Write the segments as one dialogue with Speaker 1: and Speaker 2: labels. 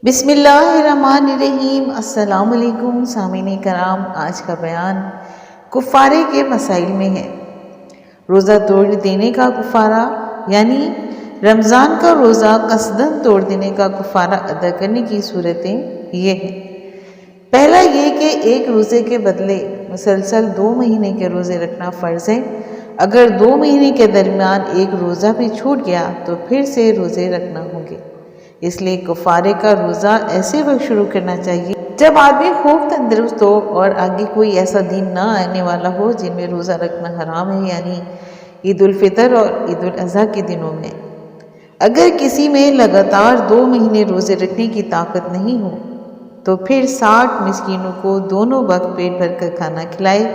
Speaker 1: بسم اللہ الرحمن الرحیم۔ السلام علیکم سامعین کرام، آج کا بیان کفارے کے مسائل میں ہے۔ روزہ توڑ دینے کا کفارہ، یعنی رمضان کا روزہ قصداً توڑ دینے کا کفارہ ادا کرنے کی صورتیں یہ ہیں۔ پہلا یہ کہ ایک روزے کے بدلے مسلسل 2 مہینے کے روزے رکھنا فرض ہے۔ اگر 2 مہینے کے درمیان ایک روزہ بھی چھوٹ گیا تو پھر سے روزے رکھنا ہوں گے۔ اس لیے کفارے کا روزہ ایسے وقت شروع کرنا چاہیے جب آدمی خوب تندرست ہو اور آگے کوئی ایسا دن نہ آنے والا ہو جن میں روزہ رکھنا حرام ہے، یعنی عید الفطر اور عید الاضحیٰ کے دنوں میں۔ اگر کسی میں لگاتار 2 مہینے روزے رکھنے کی طاقت نہیں ہو تو پھر 60 مسکینوں کو دونوں وقت پیٹ بھر کر کھانا کھلائے،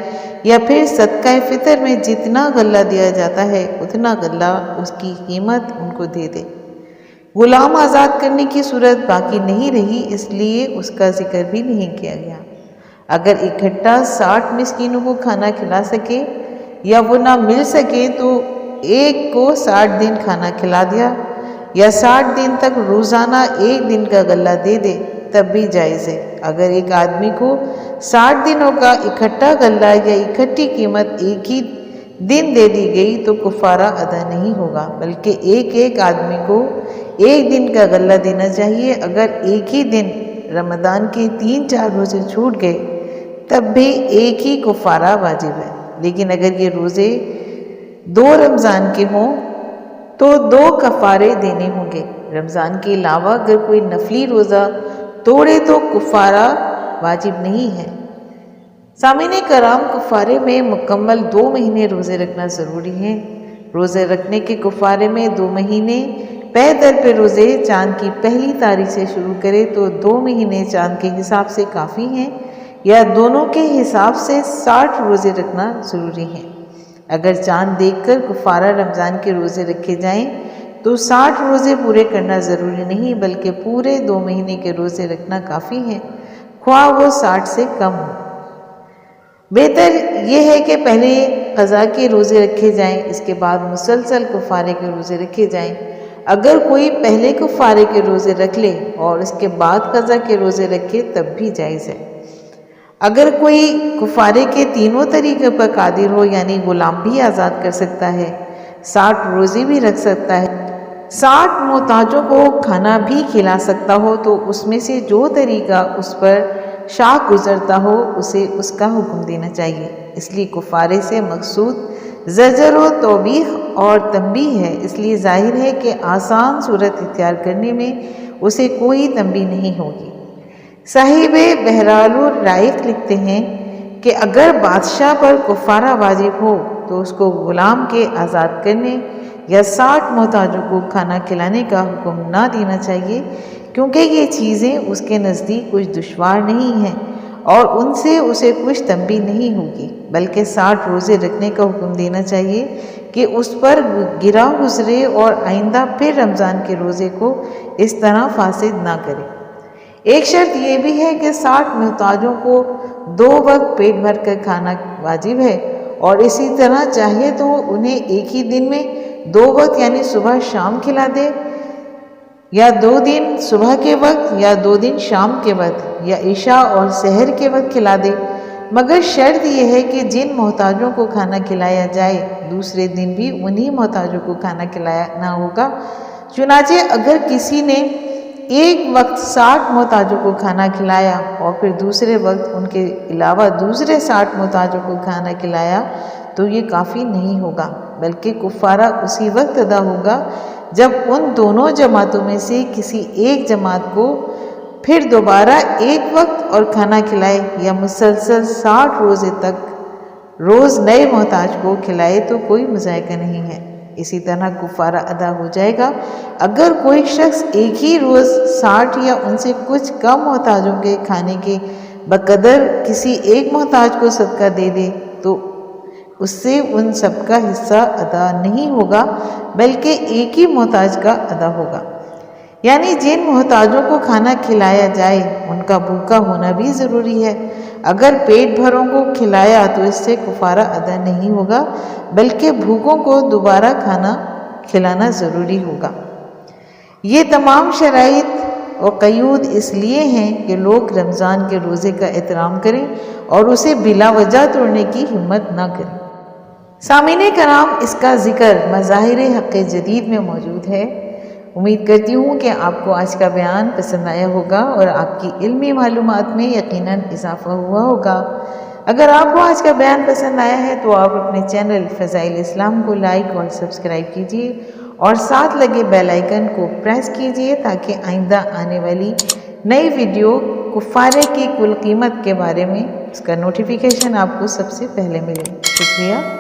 Speaker 1: یا پھر صدقہ فطر میں جتنا غلہ دیا جاتا ہے اتنا غلہ اس کی قیمت ان کو دے دے۔ غلام آزاد کرنے کی صورت باقی نہیں رہی، اس لیے اس کا ذکر بھی نہیں کیا گیا۔ اگر اکٹھا 60 مسکینوں کو کھانا کھلا سکے یا وہ نہ مل سکے تو ایک کو 60 دن کھانا کھلا دیا، یا 60 دن تک روزانہ 1 دن کا غلہ دے دے تب بھی جائز ہے۔ اگر ایک آدمی کو 60 دنوں کا اکٹھا غلہ یا اکٹھی قیمت ایک ہی دن دے دی گئی تو کفارہ ادا نہیں ہوگا، بلکہ ایک آدمی کو 1 دن کا غلہ دینا چاہیے۔ اگر ایک ہی دن رمضان کے 3-4 روزے چھوٹ گئے تب بھی ایک ہی کفارہ واجب ہے، لیکن اگر یہ روزے 2 رمضان کے ہوں تو 2 کفارے دینے ہوں گے۔ رمضان کے علاوہ اگر کوئی نفلی روزہ توڑے تو کفارہ واجب نہیں ہے۔ سامعین کرام، کفارے میں مکمل 2 مہینے روزے رکھنا ضروری ہے۔ روزے رکھنے کے کفارے میں 2 مہینے پے در پہ روزے چاند کی پہلی تاریخ سے شروع کرے تو 2 مہینے چاند کے حساب سے کافی ہیں، یا دونوں کے حساب سے 60 روزے رکھنا ضروری ہے۔ اگر چاند دیکھ کر کفارہ رمضان کے روزے رکھے جائیں تو 60 روزے پورے کرنا ضروری نہیں، بلکہ پورے 2 مہینے کے روزے رکھنا کافی ہے، خواہ وہ 60 سے کم ہو۔ بہتر یہ ہے کہ پہلے قضا کے روزے رکھے جائیں، اس کے بعد مسلسل کفارے کے روزے رکھے جائیں۔ اگر کوئی پہلے کفارے کے روزے رکھ لے اور اس کے بعد قضا کے روزے رکھے تب بھی جائز ہے۔ اگر کوئی کفارے کے تینوں طریقے پر قادر ہو، یعنی غلام بھی آزاد کر سکتا ہے، 60 روزے بھی رکھ سکتا ہے، 60 محتاجوں کو کھانا بھی کھلا سکتا ہو، تو اس میں سے جو طریقہ اس پر شاق گزرتا ہو اسے اس کا حکم دینا چاہیے۔ اس لیے کفارے سے مقصود زجر و توبیخ اور تنبیہ ہے، اس لیے ظاہر ہے کہ آسان صورت اختیار کرنے میں اسے کوئی تنبیہ نہیں ہوگی۔ صاحب بہرال الرائق لکھتے ہیں کہ اگر بادشاہ پر کفارہ واجب ہو تو اس کو غلام کے آزاد کرنے یا 60 محتاجوں کو کھانا کھلانے کا حکم نہ دینا چاہیے، کیونکہ یہ چیزیں اس کے نزدیک کچھ دشوار نہیں ہیں اور ان سے اسے کچھ تنبیہ نہیں ہوگی، بلکہ 60 روزے رکھنے کا حکم دینا چاہیے کہ اس پر گرا گزرے اور آئندہ پھر رمضان کے روزے کو اس طرح فاسد نہ کرے۔ ایک شرط یہ بھی ہے کہ 60 محتاجوں کو 2 وقت پیٹ بھر کر کھانا واجب ہے، اور اسی طرح چاہے تو انہیں ایک ہی دن میں 2 وقت یعنی صبح شام کھلا دے، یا 2 دن صبح کے وقت یا 2 دن شام کے وقت، یا عشاء اور سحر کے وقت کھلا دے، مگر شرط یہ ہے کہ جن محتاجوں کو کھانا کھلایا جائے دوسرے دن بھی انہی محتاجوں کو کھانا کھلانا ہوگا۔ چنانچہ اگر کسی نے ایک وقت 60 محتاجوں کو کھانا کھلایا اور پھر دوسرے وقت ان کے علاوہ دوسرے 60 محتاجوں کو کھانا کھلایا تو یہ کافی نہیں ہوگا، بلکہ کفارہ اسی وقت ادا ہوگا جب ان دونوں جماعتوں میں سے کسی ایک جماعت کو پھر دوبارہ ایک وقت اور کھانا کھلائے، یا مسلسل 60 روزے تک روز نئے محتاج کو کھلائے تو کوئی مذائقہ نہیں ہے۔ اسی طرح کفارہ ادا ہو جائے گا اگر کوئی شخص ایک ہی روز 60 یا ان سے کچھ کم محتاجوں کے کھانے کے بقدر کسی ایک محتاج کو صدقہ دے دے تو اس سے ان سب کا حصہ ادا نہیں ہوگا، بلکہ ایک ہی محتاج کا ادا ہوگا۔ یعنی جن محتاجوں کو کھانا کھلایا جائے ان کا بھوکا ہونا بھی ضروری ہے۔ اگر پیٹ بھروں کو کھلایا تو اس سے کفارہ ادا نہیں ہوگا، بلکہ بھوکوں کو دوبارہ کھانا کھلانا ضروری ہوگا۔ یہ تمام شرائط و قیود اس لیے ہیں کہ لوگ رمضان کے روزے کا احترام کریں اور اسے بلا وجہ توڑنے کی ہمت نہ کریں۔ سامعین کرام، اس کا ذکر مظاہر حق جدید میں موجود ہے۔ امید کرتی ہوں کہ آپ کو آج کا بیان پسند آیا ہوگا اور آپ کی علمی معلومات میں یقیناً اضافہ ہوا ہوگا۔ اگر آپ کو آج کا بیان پسند آیا ہے تو آپ اپنے چینل فضائل اسلام کو لائک اور سبسکرائب کیجیے اور ساتھ لگے بیل آئیکن کو پریس کیجیے تاکہ آئندہ آنے والی نئی ویڈیو کفارے کی کل قیمت کے بارے میں اس کا نوٹیفیکیشن آپ کو سب سے پہلے ملے۔ شکریہ۔